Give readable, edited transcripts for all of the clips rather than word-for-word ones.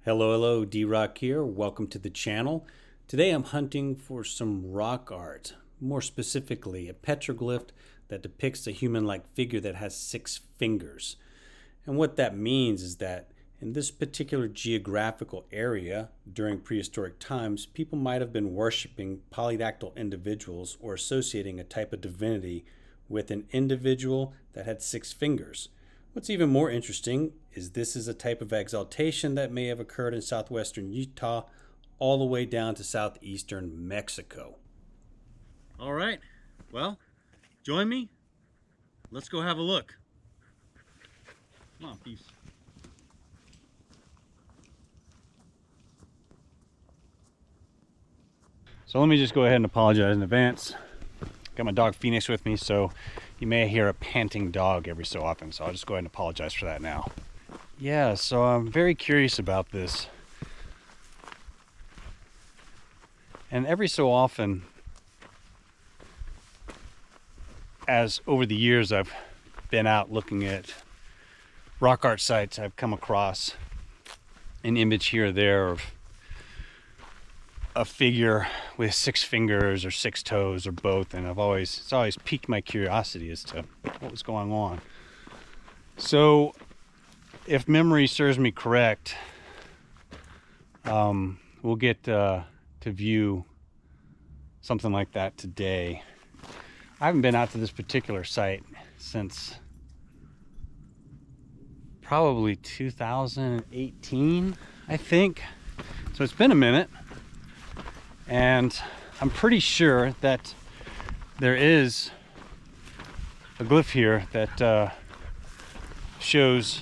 Hello, D-Rock here. Welcome to the channel. Today I'm hunting for some rock art, more specifically a petroglyph that depicts a human-like figure that has 6 fingers. And what that means is that in this particular geographical area during prehistoric times, people might have been worshiping polydactyl individuals or associating a type of divinity with an individual that had 6 fingers. What's even more interesting is this is a type of exaltation that may have occurred in southwestern Utah all the way down to southeastern Mexico. All right, well, join me. Let's go have a look. Come on, peace. So let me just go ahead and apologize in advance. Got my dog Phoenix with me, so you may hear a panting dog every so often, so I'll just go ahead and apologize for that now. Yeah, so I'm very curious about this. And every so often, as over the years I've been out looking at rock art sites, I've come across an image here or there of a figure with 6 fingers or 6 toes or both, and it's always piqued my curiosity as to what was going on. So if memory serves me correct, we'll get to view something like that today. I haven't been out to this particular site since probably 2018, I think. So it's been a minute. And I'm pretty sure that there is a glyph here that shows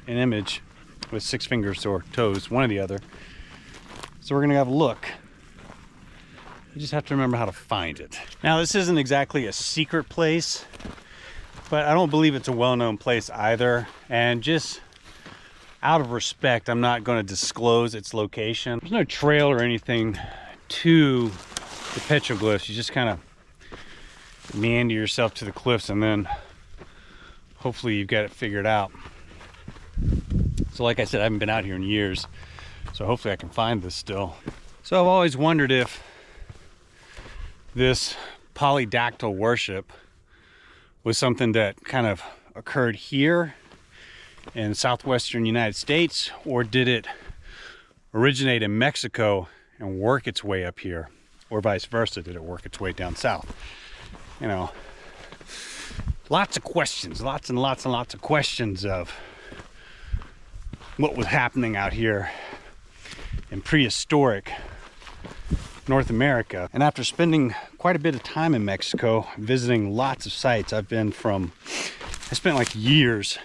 an image with 6 fingers or toes, one or the other. So we're gonna have a look. You just have to remember how to find it. Now, this isn't exactly a secret place, but I don't believe it's a well-known place either. And just out of respect, I'm not going to disclose its location. There's no trail or anything to the petroglyphs. You just kind of meander yourself to the cliffs, and then hopefully you've got it figured out. So like I said, I haven't been out here in years, so hopefully I can find this still. So I've always wondered if this polydactyl worship was something that kind of occurred here in southwestern United States, or did it originate in Mexico and work its way up here, or vice versa? Did it work its way down south? You know, lots of questions, lots and lots of questions of what was happening out here in prehistoric North America. And after spending quite a bit of time in Mexico, visiting lots of sites, I spent like years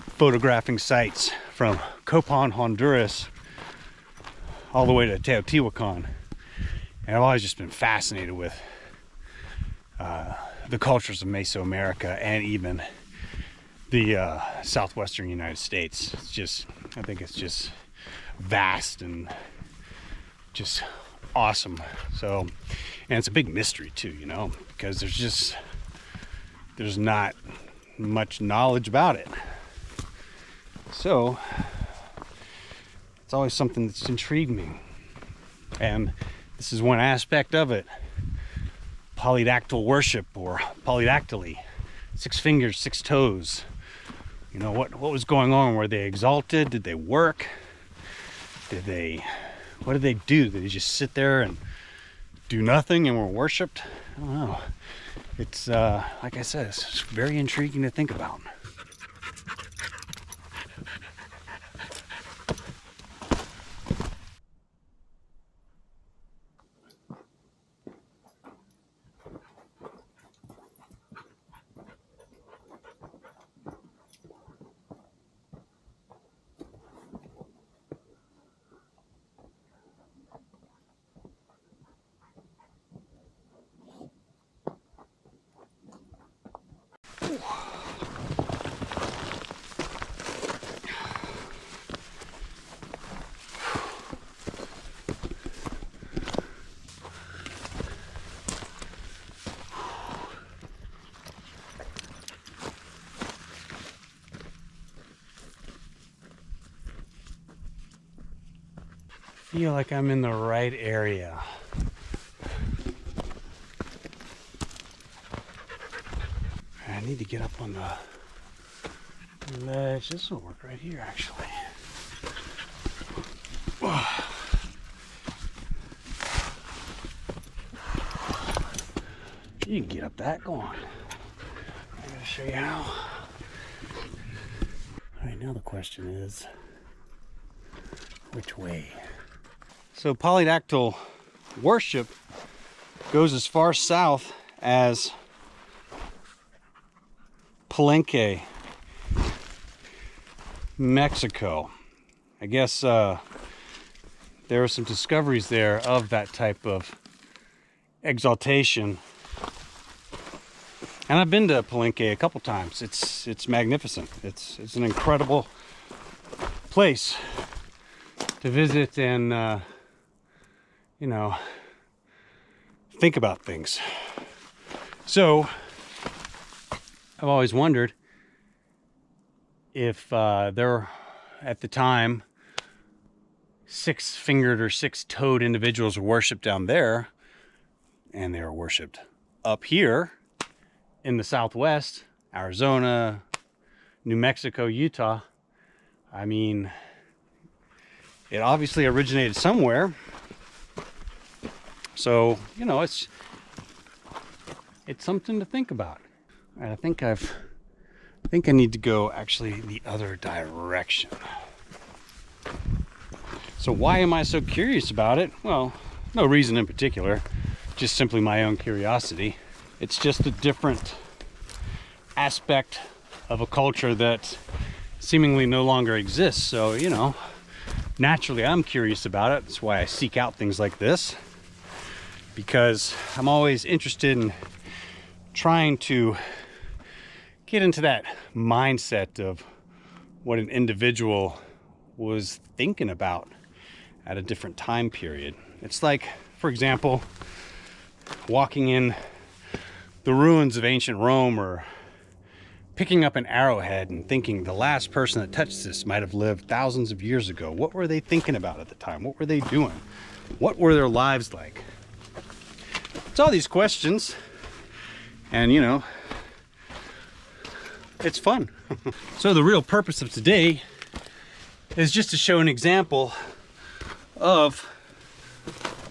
photographing sites from Copan, Honduras, all the way to Teotihuacan. And I've always just been fascinated with the cultures of Mesoamerica and even the southwestern United States. I think it's just vast and just awesome. So, and it's a big mystery too, you know, because there's not much knowledge about it. So it's always something that's intrigued me, and this is one aspect of it. Polydactyl worship, or polydactyly, 6 fingers, 6 toes. You know, what was going on? Were they exalted? Did they work? What did they do? Did they just sit there and do nothing and were worshipped? I don't know. It's like I said, it's very intriguing to think about. feel like I'm in the right area. I need to get up on the ledge. This will work right here, actually. You can get up that. Go on. I'm going to show you how. All right, now the question is, which way? So polydactyl worship goes as far south as Palenque, Mexico. I guess there were some discoveries there of that type of exaltation. And I've been to Palenque a couple times. It's magnificent. It's an incredible place to visit and you know, think about things. So I've always wondered if there at the time six-fingered or six-toed individuals were worshipped down there, and they were worshipped up here in the Southwest, Arizona, New Mexico, Utah. I mean, it obviously originated somewhere. So, you know, it's something to think about. And I think I need to go actually the other direction. So why am I so curious about it? Well, no reason in particular, just simply my own curiosity. It's just a different aspect of a culture that seemingly no longer exists. So, you know, naturally I'm curious about it. That's why I seek out things like this, because I'm always interested in trying to get into that mindset of what an individual was thinking about at a different time period. It's like, for example, walking in the ruins of ancient Rome, or picking up an arrowhead and thinking the last person that touched this might have lived thousands of years ago. What were they thinking about at the time? What were they doing? What were their lives like? It's all these questions, and you know, it's fun. So the real purpose of today is just to show an example of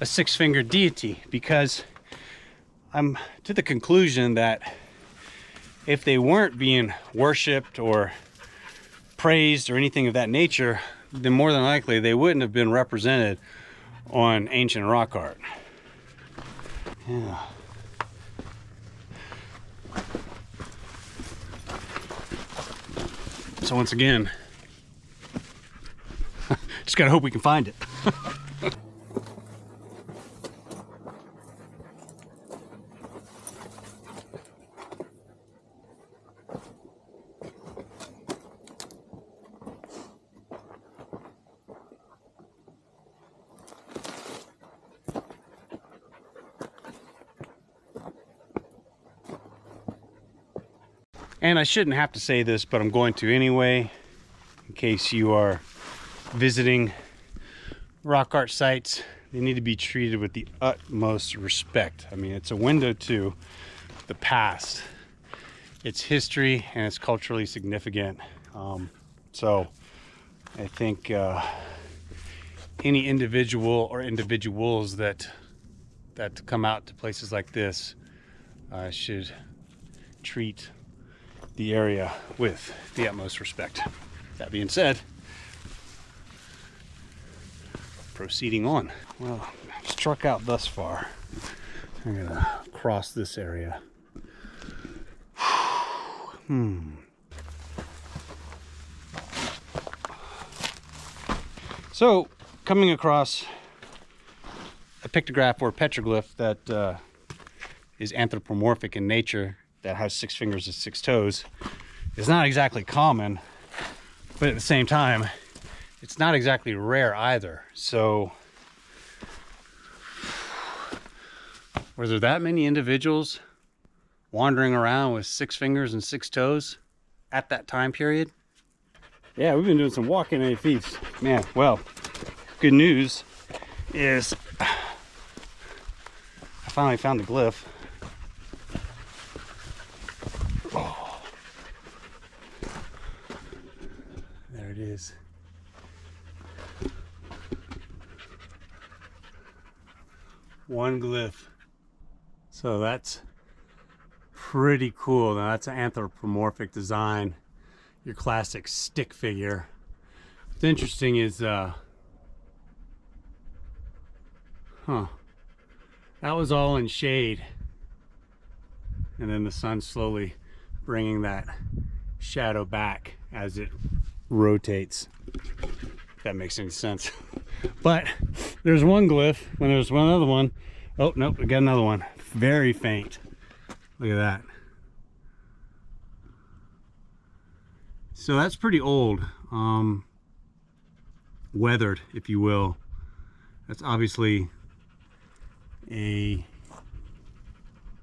a six-fingered deity, because I'm to the conclusion that if they weren't being worshipped or praised or anything of that nature, then more than likely they wouldn't have been represented on ancient rock art. Yeah. So once again, just gotta hope we can find it. And I shouldn't have to say this, but I'm going to anyway, in case you are visiting rock art sites. They need to be treated with the utmost respect. I mean, it's a window to the past. It's history and it's culturally significant. So I think any individual or individuals that come out to places like this should treat the area with the utmost respect. That being said, proceeding on. Well, I've struck out thus far. I'm gonna cross this area. So, coming across a pictograph or petroglyph that is anthropomorphic in nature, that has 6 fingers and 6 toes, is not exactly common, but at the same time, it's not exactly rare either. So, were there that many individuals wandering around with 6 fingers and 6 toes at that time period? Yeah, we've been doing some walking and feet. Man, well, good news is I finally found the glyph. Oh. There it is. One glyph. So that's pretty cool. Now that's an anthropomorphic design, your classic stick figure. What's interesting is that was all in shade, and then the sun slowly bringing that shadow back as it rotates, if that makes any sense. But there's one glyph, when there's one other one. Oh nope, we got another one, very faint. Look at that. So that's pretty old, weathered, if you will. That's obviously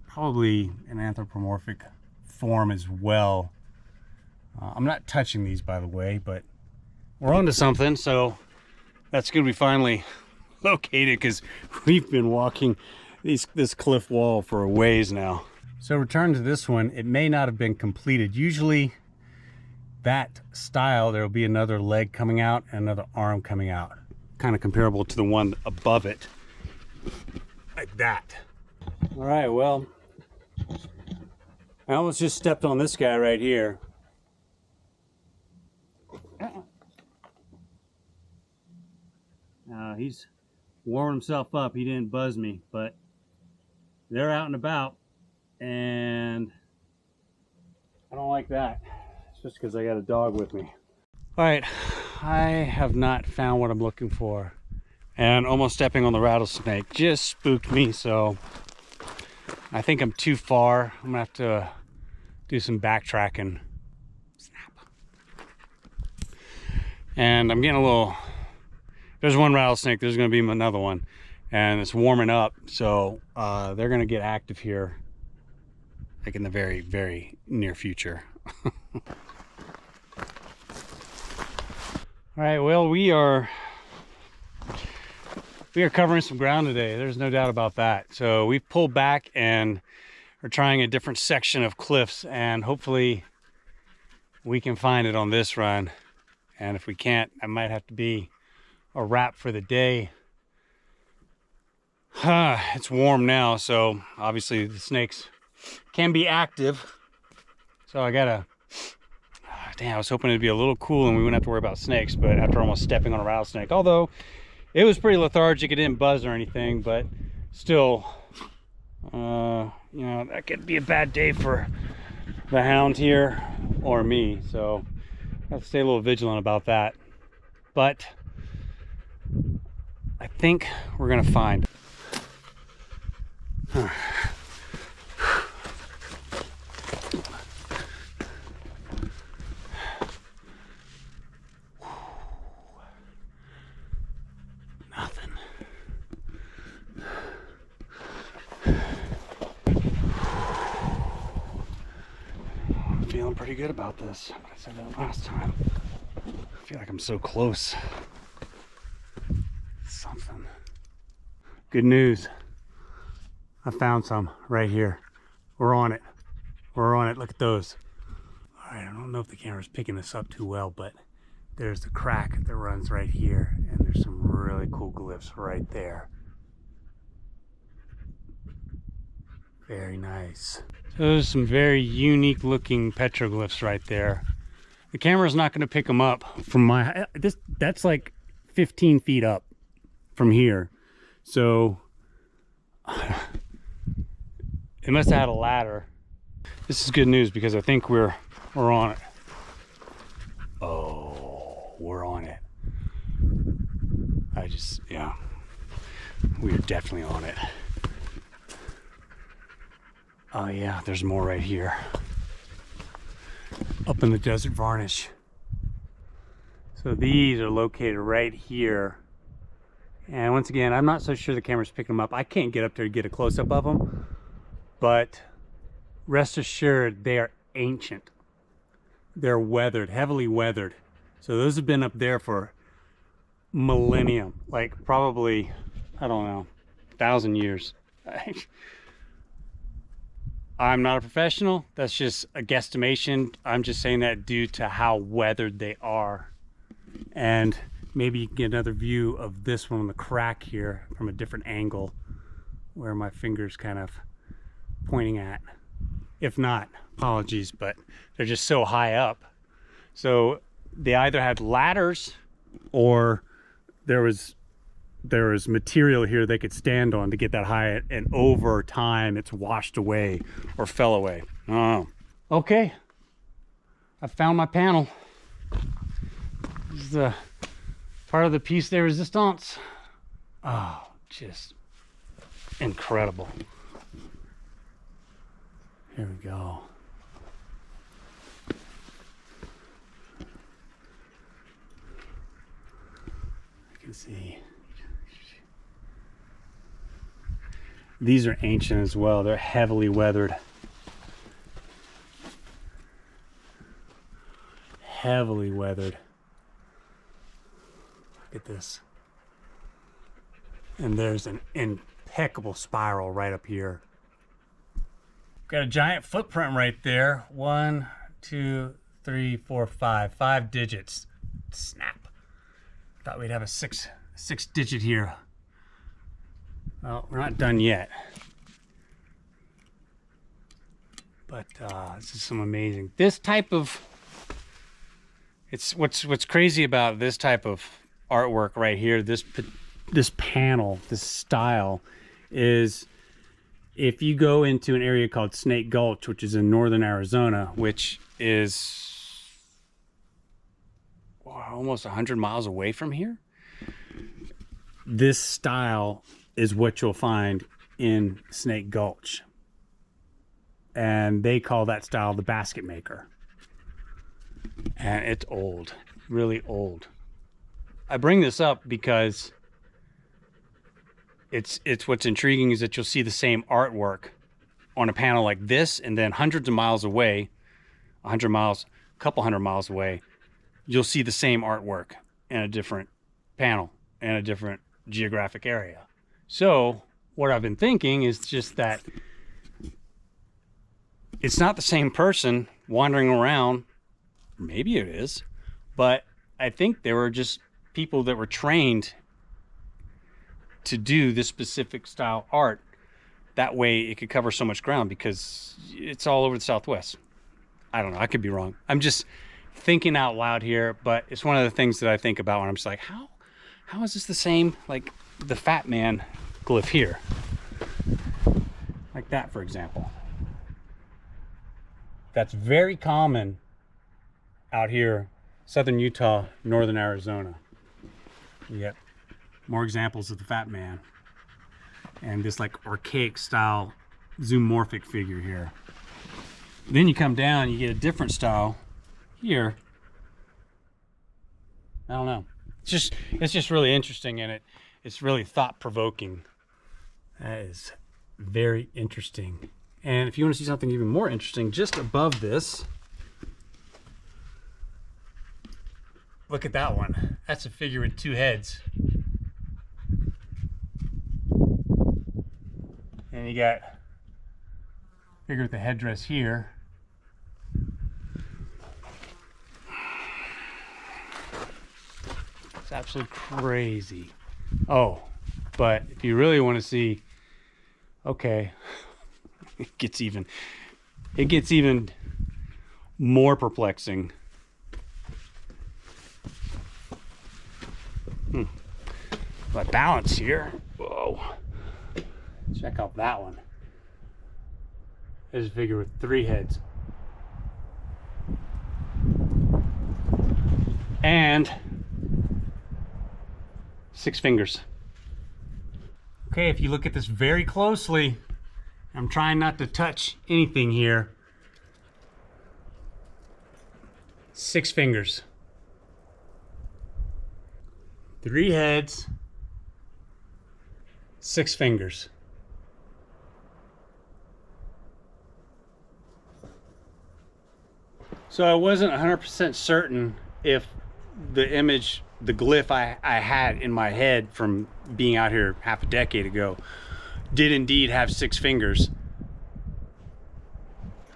probably an anthropomorphic form as well. I'm not touching these, by the way, but we're onto something. So that's good. We finally located, because we've been walking this cliff wall for a ways now. So return to this one. It may not have been completed. Usually that style, there will be another leg coming out and another arm coming out, kind of comparable to the one above it, like that. All right, well, I almost just stepped on this guy right here. He's warming himself up. He didn't buzz me, but they're out and about, and I don't like that. It's just because I got a dog with me. All right, I have not found what I'm looking for, and almost stepping on the rattlesnake just spooked me, so I think I'm too far. I'm gonna have to do some backtracking. Snap. And I'm getting a little, there's one rattlesnake, there's gonna be another one, and it's warming up, so they're gonna get active here, like in the very, very near future. All right, well, we are covering some ground today. There's no doubt about that. So we've pulled back and are trying a different section of cliffs, and hopefully we can find it on this run. And if we can't, that might have to be a wrap for the day. It's warm now, so obviously the snakes can be active. So I gotta, damn, I was hoping it'd be a little cool and we wouldn't have to worry about snakes, but after almost stepping on a rattlesnake, although it was pretty lethargic, it didn't buzz or anything, but still, you know, that could be a bad day for the hound here or me. So I have to stay a little vigilant about that. But I think we're gonna find. Feeling pretty good about this. I said that last time. I feel like I'm so close. Something. Good news. I found some right here. We're on it. We're on it. Look at those. All right, I don't know if the camera's picking this up too well, but there's the crack that runs right here, and there's some really cool glyphs right there. Very nice. So there's some very unique looking petroglyphs right there. The camera's not going to pick them up from my, that's like 15 feet up from here. So it must have had a ladder. This is good news because I think we're on it. Oh, we're on it. Yeah, we are definitely on it. Oh yeah, there's more right here. Up in the desert varnish. So these are located right here. And once again, I'm not so sure the camera's picking them up. I can't get up there to get a close-up of them. But rest assured, they are ancient. They're weathered, heavily weathered. So those have been up there for millennium. Like probably I don't know, 1,000 years. I'm not a professional. That's just a guesstimation. I'm just saying that due to how weathered they are. And maybe you can get another view of this one on the crack here from a different angle where my finger's kind of pointing at. If not, apologies, but they're just so high up. So they either had ladders or there was material here they could stand on to get that high, and over time it's washed away or fell away. Oh, okay. I found my panel. This is a part of the piece de resistance. Oh, just incredible. Here we go. I can see. These are ancient as well. They're heavily weathered. Heavily weathered. Look at this. And there's an impeccable spiral right up here. Got a giant footprint right there. 1, 2, 3, 4, 5. 5 digits. Snap. Thought we'd have a six digit here. Well, we're not done yet. But this is some amazing. This type of, it's what's crazy about this type of artwork right here, this panel, this style, is if you go into an area called Snake Gulch, which is in northern Arizona, which is almost 100 miles away from here, this style is what you'll find in Snake Gulch. And they call that style the basket maker. And it's old, really old. I bring this up because it's what's intriguing is that you'll see the same artwork on a panel like this, and then hundreds of miles away, 100 miles, a couple hundred miles away, you'll see the same artwork in a different panel in a different geographic area. So what I've been thinking is just that it's not the same person wandering around. Maybe it is, but I think they were just people that were trained to do this specific style art. That way it could cover so much ground because it's all over the Southwest. I don't know, I could be wrong. I'm just thinking out loud here, but it's one of the things that I think about when I'm just like, how is this the same, like the fat man glyph here? Like that, for example. That's very common out here, southern Utah, northern Arizona. You get more examples of the fat man and this like archaic style zoomorphic figure here. Then you come down, you get a different style here. I don't know. It's just really interesting, and it's really thought-provoking. That is very interesting. And if you want to see something even more interesting, just above this, look at that one. That's a figure with 2 heads. And you got a figure with the headdress here. It's absolutely crazy. Oh, but if you really want to see, okay, it gets even more perplexing. My balance here. Whoa. Check out that one. There's a figure with 3 heads. And 6 fingers. Okay, if you look at this very closely, I'm trying not to touch anything here. 6 fingers. 3 heads. 6 fingers. So I wasn't 100% certain if the image the glyph I had in my head from being out here half a decade ago did indeed have 6 fingers.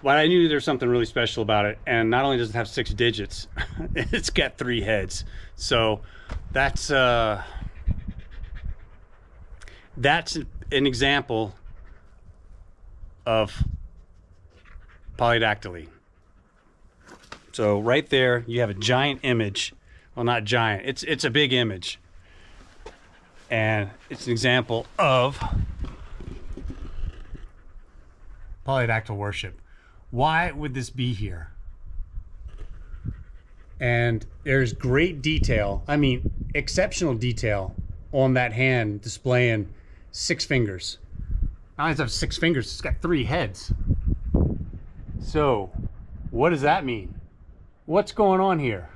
But I knew there's something really special about it, and not only does it have 6 digits, it's got 3 heads. So that's an example of polydactyly. So right there you have a giant image. Well, not giant, it's a big image, and it's an example of polydactyl worship. Why would this be here? And there's great detail, I mean exceptional detail, on that hand displaying 6 fingers. Not only does it have 6 fingers, it's got 3 heads. So what does that mean? What's going on here?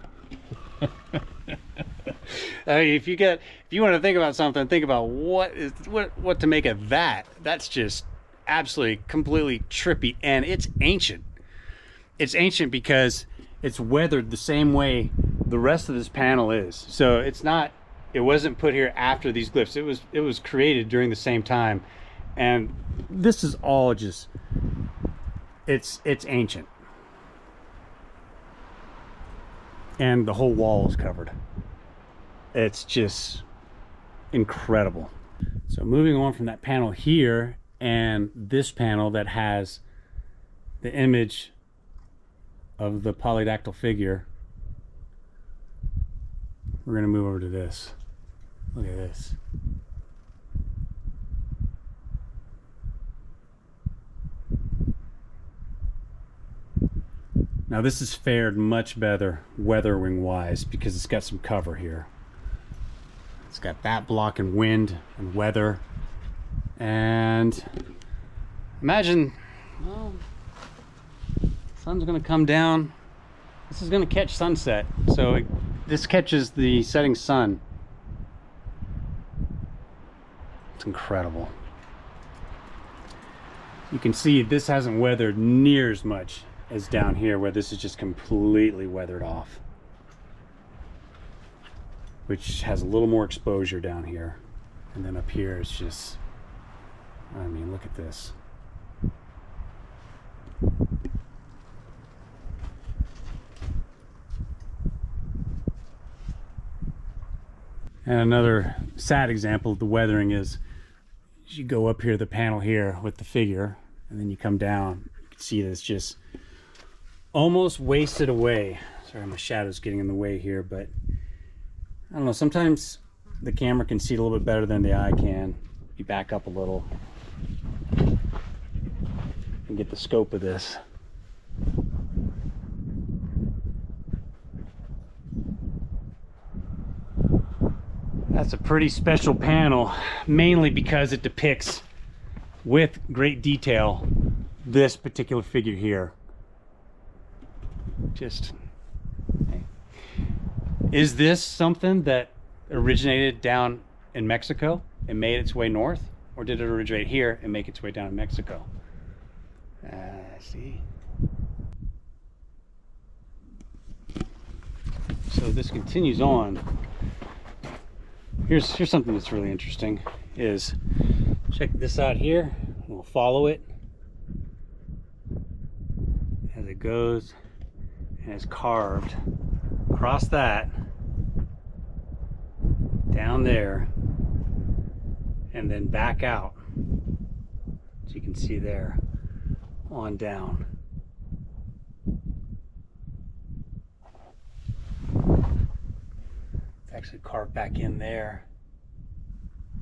I mean, if you want to think about something, think about what to make of that. That's just absolutely completely trippy, and it's ancient. It's ancient because it's weathered the same way the rest of this panel is. So it wasn't put here after these glyphs. It was created during the same time, and this is all just it's ancient. And the whole wall is covered. It's just incredible. So moving on from that panel here and this panel that has the image of the polydactyl figure, we're going to move over to this. Look at this. Now this has fared much better weathering wise because it's got some cover here. It's got that blocking wind and weather. And imagine, well, sun's gonna come down. This is gonna catch sunset. So this catches the setting sun. It's incredible. You can see this hasn't weathered near as much as down here, where this is just completely weathered off, which has a little more exposure down here. And then up here it's just, I mean, look at this. And another sad example of the weathering is you go up here to the panel here with the figure, and then you come down, you can see that it's just almost wasted away. Sorry, my shadow's getting in the way here, but I don't know, sometimes the camera can see it a little bit better than the eye can. You back up a little and get the scope of this. That's a pretty special panel, mainly because it depicts with great detail this particular figure here. Just, hey. Is this something that originated down in Mexico and made its way north, or did it originate here and make its way down in Mexico? See. So this continues on. Here's something that's really interesting. Is check this out here. We'll follow it as it goes. And it's carved across that, down there, and then back out, as you can see there, on down. It's actually carved back in there.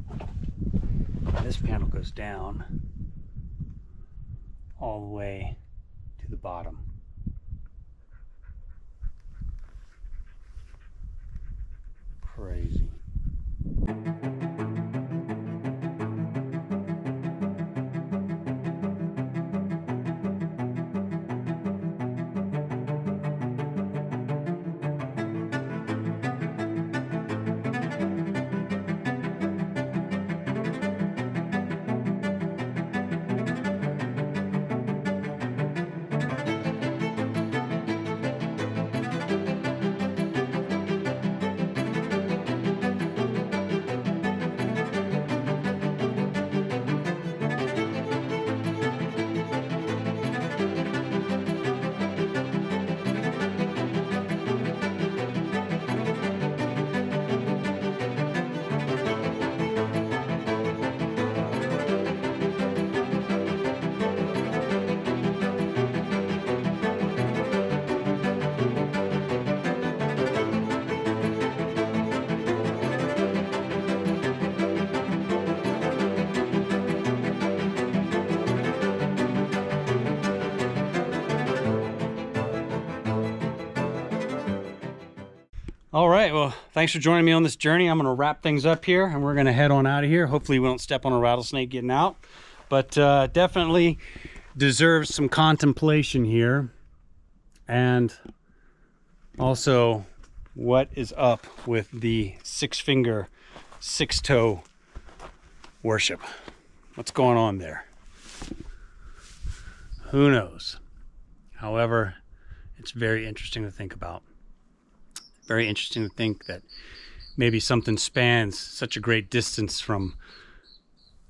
And this panel goes down all the way to the bottom. Crazy. All right, well, thanks for joining me on this journey. I'm gonna wrap things up here and we're gonna head on out of here. Hopefully we don't step on a rattlesnake getting out, but definitely deserves some contemplation here. And also, what is up with the 6-finger, 6-toe worship? What's going on there? Who knows? However, it's very interesting to think about. Very interesting to think that maybe something spans such a great distance from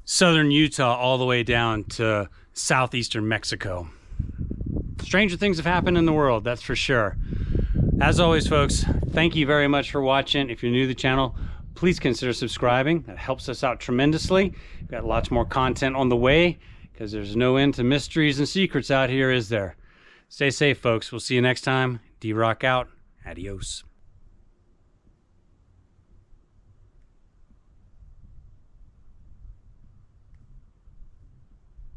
southern Utah all the way down to southeastern Mexico. Stranger things have happened in the world, that's for sure. As always, folks, thank you very much for watching. If you're new to the channel, please consider subscribing. That helps us out tremendously. We've got lots more content on the way because there's no end to mysteries and secrets out here, is there? Stay safe, folks. We'll see you next time. D-Rock out. Adios.